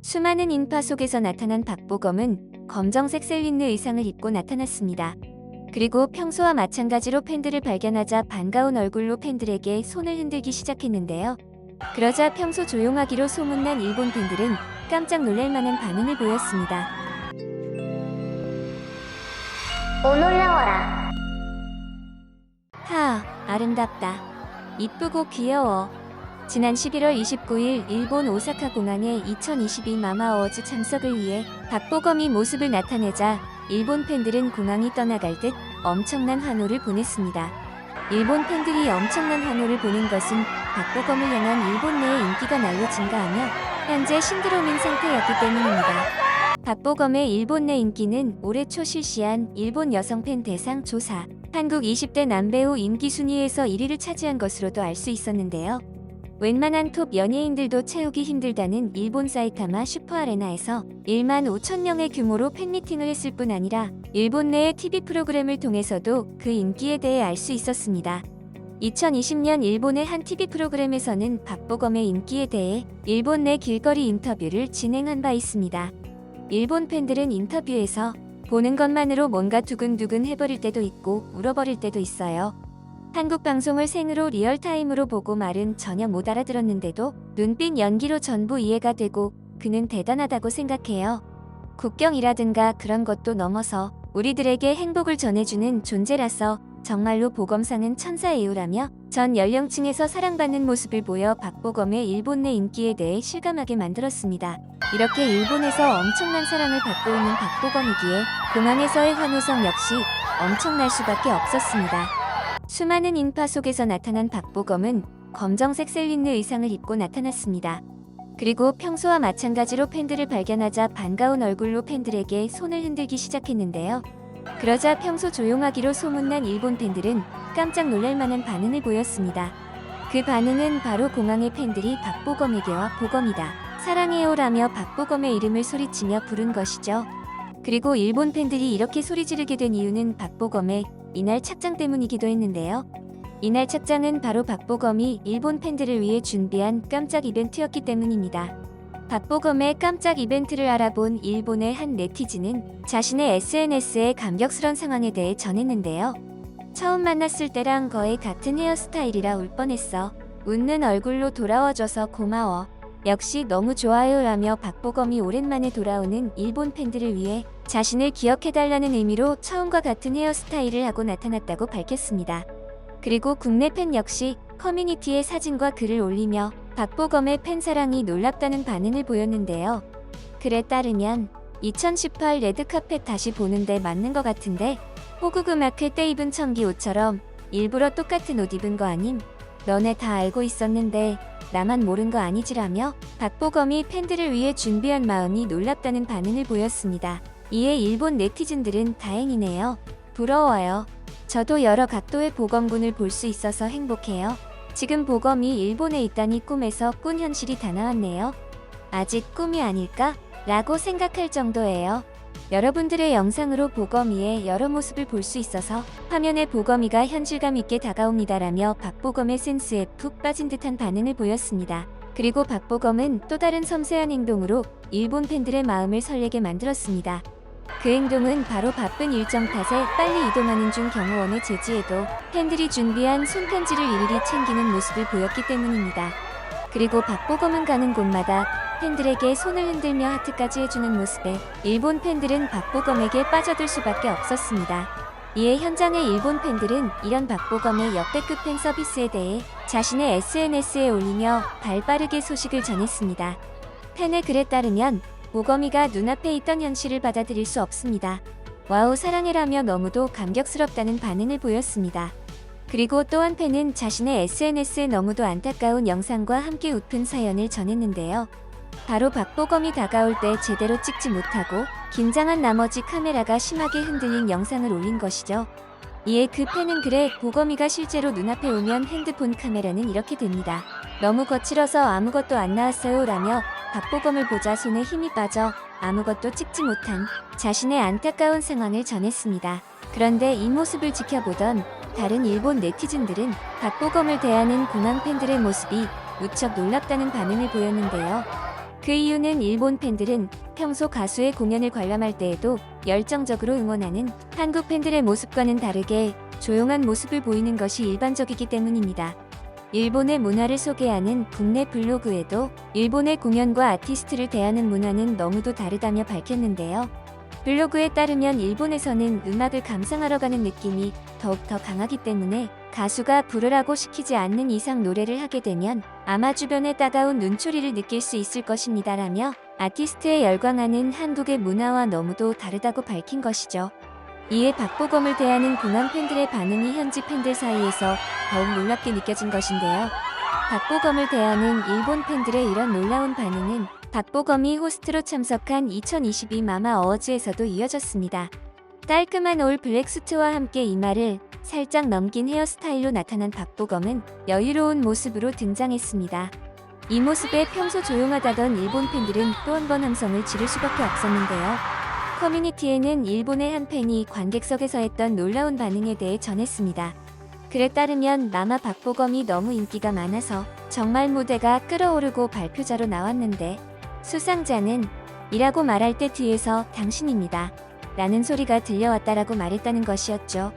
수많은 인파 속에서 나타난 박보검은 검정색 셀린느 의상을 입고 나타났습니다. 그리고 평소와 마찬가지로 팬들을 발견하자 반가운 얼굴로 팬들에게 손을 흔들기 시작했는데요. 그러자 평소 조용하기로 소문난 일본 팬들은 깜짝 놀랄 만한 반응을 보였습니다. 오 놀라워라. 하, 아름답다. 이쁘고 귀여워. 지난 11월 29일 일본 오사카 공항에 2022 마마 어워즈 참석을 위해 박보검이 모습을 나타내자 일본 팬들은 공항이 떠나갈 듯 엄청난 환호를 보냈습니다. 일본 팬들이 엄청난 환호를 보낸 것은 박보검을 향한 일본 내의 인기가 날로 증가하며 현재 신드롬인 상태였기 때문입니다. 박보검의 일본 내 인기는 올해 초 실시한 일본 여성 팬 대상 조사 한국 20대 남배우 인기 순위에서 1위를 차지한 것으로도 알 수 있었는데요. 웬만한 톱 연예인들도 채우기 힘들다는 일본 사이타마 슈퍼아레나에서 1만 5천 명의 규모로 팬미팅을 했을 뿐 아니라 일본 내의 TV 프로그램을 통해서도 그 인기에 대해 알 수 있었습니다. 2020년 일본의 한 TV 프로그램에서는 박보검의 인기에 대해 일본 내 길거리 인터뷰를 진행한 바 있습니다. 일본 팬들은 인터뷰에서 보는 것만으로 뭔가 두근두근 해버릴 때도 있고 울어버릴 때도 있어요. 한국 방송을 생으로 리얼타임으로 보고 말은 전혀 못 알아들었는데도 눈빛 연기로 전부 이해가 되고 그는 대단하다고 생각해요. 국경이라든가 그런 것도 넘어서 우리들에게 행복을 전해주는 존재라서 정말로 보검상은 천사예요라며 전 연령층에서 사랑받는 모습을 보여 박보검의 일본 내 인기에 대해 실감하게 만들었습니다. 이렇게 일본에서 엄청난 사랑을 받고 있는 박보검이기에 공항에서의 환호성 역시 엄청날 수밖에 없었습니다. 수많은 인파 속에서 나타난 박보검은 검정색 셀린느 의상을 입고 나타났습니다. 그리고 평소와 마찬가지로 팬들을 발견하자 반가운 얼굴로 팬들에게 손을 흔들기 시작했는데요. 그러자 평소 조용하기로 소문난 일본 팬들은 깜짝 놀랄 만한 반응을 보였습니다. 그 반응은 바로 공항의 팬들이 박보검에게와 보검이다, 사랑해요라며 박보검의 이름을 소리치며 부른 것이죠. 그리고 일본 팬들이 이렇게 소리 지르게 된 이유는 박보검의 이날 착장 때문이기도 했는데요. 이날 착장은 바로 박보검이 일본 팬들을 위해 준비한 깜짝 이벤트였기 때문입니다. 박보검의 깜짝 이벤트를 알아본 일본의 한 네티즌은 자신의 SNS에 감격스런 상황에 대해 전했는데요. 처음 만났을 때랑 거의 같은 헤어스타일이라 울 뻔했어. 웃는 얼굴로 돌아와줘서 고마워. 역시 너무 좋아요라며 박보검이 오랜만에 돌아오는 일본 팬들을 위해 자신을 기억해달라는 의미로 처음과 같은 헤어스타일을 하고 나타났다고 밝혔습니다. 그리고 국내 팬 역시 커뮤니티에 사진과 글을 올리며 박보검의 팬사랑이 놀랍다는 반응을 보였는데요. 글에 따르면 2018 레드카펫 다시 보는데 맞는 것 같은데 호국 음악회 때 입은 청기 옷처럼 일부러 똑같은 옷 입은 거 아님? 너네 다 알고 있었는데 나만 모른 거 아니지라며 박보검이 팬들을 위해 준비한 마음이 놀랍다는 반응을 보였습니다. 이에 일본 네티즌들은 다행이네요. 부러워요. 저도 여러 각도의 보검군을 볼 수 있어서 행복해요. 지금 보검이 일본에 있다니 꿈에서 꾼 현실이 다 나왔네요. 아직 꿈이 아닐까? 라고 생각할 정도예요. 여러분들의 영상으로 보검이의 여러 모습을 볼 수 있어서 화면에 보검이가 현실감 있게 다가옵니다라며 박보검의 센스에 푹 빠진 듯한 반응을 보였습니다. 그리고 박보검은 또 다른 섬세한 행동으로 일본 팬들의 마음을 설레게 만들었습니다. 그 행동은 바로 바쁜 일정 탓에 빨리 이동하는 중 경호원의 제지에도 팬들이 준비한 손편지를 일일이 챙기는 모습을 보였기 때문입니다. 그리고 박보검은 가는 곳마다 팬들에게 손을 흔들며 하트까지 해주는 모습에 일본 팬들은 박보검에게 빠져들 수밖에 없었습니다. 이에 현장의 일본 팬들은 이런 박보검의 역대급 팬 서비스에 대해 자신의 SNS에 올리며 발빠르게 소식을 전했습니다. 팬의 글에 따르면 보검이가 눈앞에 있던 현실을 받아들일 수 없습니다. 와우 사랑해라며 너무도 감격스럽다는 반응을 보였습니다. 그리고 또 한 팬은 자신의 SNS에 너무도 안타까운 영상과 함께 웃픈 사연을 전했는데요. 바로 박보검이 다가올 때 제대로 찍지 못하고 긴장한 나머지 카메라가 심하게 흔들린 영상을 올린 것이죠. 이에 그 팬은 글에 보검이가 실제로 눈앞에 오면 핸드폰 카메라는 이렇게 됩니다. 너무 거칠어서 아무것도 안 나왔어요 라며 박보검을 보자 손에 힘이 빠져 아무것도 찍지 못한 자신의 안타까운 상황을 전했습니다. 그런데 이 모습을 지켜보던 다른 일본 네티즌들은 박보검을 대하는 공항 팬들의 모습이 무척 놀랍다는 반응을 보였는데요. 그 이유는 일본 팬들은 평소 가수의 공연을 관람할 때에도 열정적으로 응원하는 한국 팬들의 모습과는 다르게 조용한 모습을 보이는 것이 일반적이기 때문입니다. 일본의 문화를 소개하는 국내 블로그에도 일본의 공연과 아티스트를 대하는 문화는 너무도 다르다며 밝혔는데요. 블로그에 따르면 일본에서는 음악을 감상하러 가는 느낌이 더욱더 강하기 때문에 가수가 부르라고 시키지 않는 이상 노래를 하게 되면 아마 주변에 따가운 눈초리를 느낄 수 있을 것입니다라며 아티스트에 열광하는 한국의 문화와 너무도 다르다고 밝힌 것이죠. 이에 박보검을 대하는 공항 팬들의 반응이 현지 팬들 사이에서 더욱 놀랍게 느껴진 것인데요. 박보검을 대하는 일본 팬들의 이런 놀라운 반응은 박보검이 호스트로 참석한 2022 마마 어워즈에서도 이어졌습니다. 깔끔한 올 블랙 수트와 함께 이마를 살짝 넘긴 헤어스타일로 나타난 박보검은 여유로운 모습으로 등장했습니다. 이 모습에 평소 조용하다던 일본 팬들은 또 한 번 함성을 지를 수밖에 없었는데요. 커뮤니티에는 일본의 한 팬이 관객석에서 했던 놀라운 반응에 대해 전했습니다. 글에 따르면 마마 박보검이 너무 인기가 많아서 정말 무대가 끓어오르고 발표자로 나왔는데 수상자는 이라고 말할 때 뒤에서 당신입니다 라는 소리가 들려왔다라고 말했다는 것이었죠.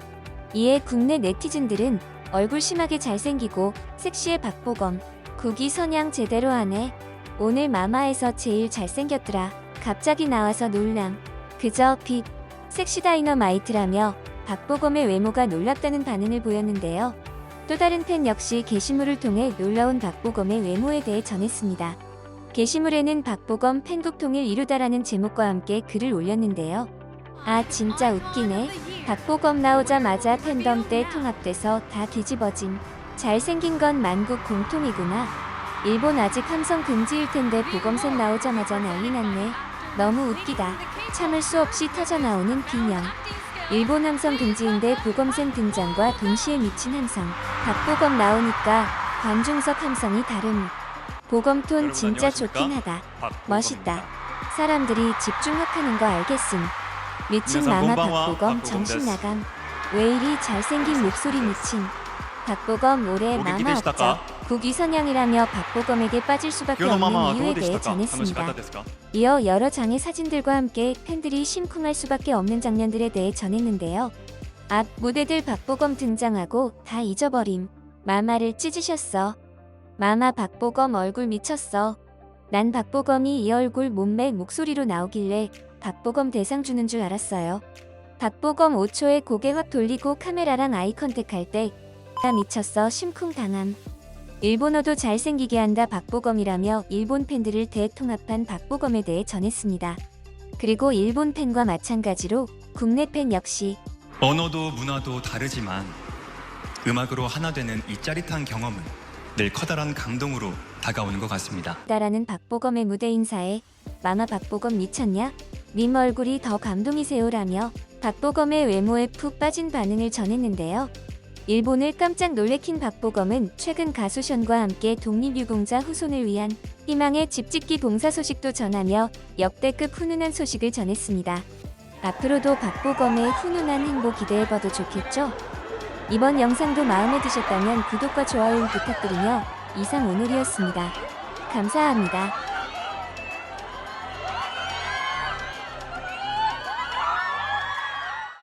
이에 국내 네티즌들은 얼굴 심하게 잘생기고 섹시해 박보검 국이 선양 제대로 하네. 오늘 마마에서 제일 잘생겼더라. 갑자기 나와서 놀람. 그저 빛 섹시 다이너마이트라며 박보검의 외모가 놀랍다는 반응을 보였는데요. 또 다른 팬 역시 게시물을 통해 놀라운 박보검의 외모에 대해 전했습니다. 게시물에는 박보검 팬국 통일 이루다라는 제목과 함께 글을 올렸는데요. 아 진짜 웃기네. 박보검 나오자마자 팬덤 때 통합돼서 다 뒤집어짐. 잘생긴 건 만국 공통이구나. 일본 아직 함성 금지일 텐데 보검선 나오자마자 난리 났네. 너무 웃기다. 참을 수 없이 터져나오는 비명. 일본 함성 금지인데 보검선 등장과 동시에 미친 함성. 박보검 나오니까 관중석 함성이 다름. 보검톤 진짜 좋긴 하다. 멋있다. 사람들이 집중학하는 거 알겠음. 미친 마마 박보검 정신 나감. 왜 이리 잘생긴 목소리 미친. 박보검 올해 마마 업적 국위선양이라며 박보검에게 빠질 수밖에 없는 이유에 대해 전했습니다. 이어 여러 장의 사진들과 함께 팬들이 심쿵할 수밖에 없는 장면들에 대해 전했는데요. 앞 무대들 박보검 등장하고 다 잊어버림. 마마를 찢으셨어. 마마 박보검 얼굴 미쳤어. 난 박보검이 이 얼굴 몸매 목소리로 나오길래 박보검 대상 주는 줄 알았어요. 박보검 5초에 고개 확 돌리고 카메라랑 아이 컨택할 때 나 미쳤어 심쿵 당함. 일본어도 잘생기게 한다 박보검이라며 일본 팬들을 대통합한 박보검에 대해 전했습니다. 그리고 일본 팬과 마찬가지로 국내 팬 역시 언어도 문화도 다르지만 음악으로 하나 되는 이 짜릿한 경험은 늘 커다란 감동으로 다가오는 것 같습니다. 라는 박보검의 무대 인사에 마마 박보검 미쳤냐? 님 얼굴이 더 감동이세요라며 박보검의 외모에 푹 빠진 반응을 전했는데요. 일본을 깜짝 놀래킨 박보검은 최근 가수 션과 함께 독립유공자 후손을 위한 희망의 집짓기 봉사 소식도 전하며 역대급 훈훈한 소식을 전했습니다. 앞으로도 박보검의 훈훈한 행보 기대해봐도 좋겠죠? 이번 영상도 마음에 드셨다면 구독과 좋아요 부탁드리며 이상 오늘이었습니다. 감사합니다.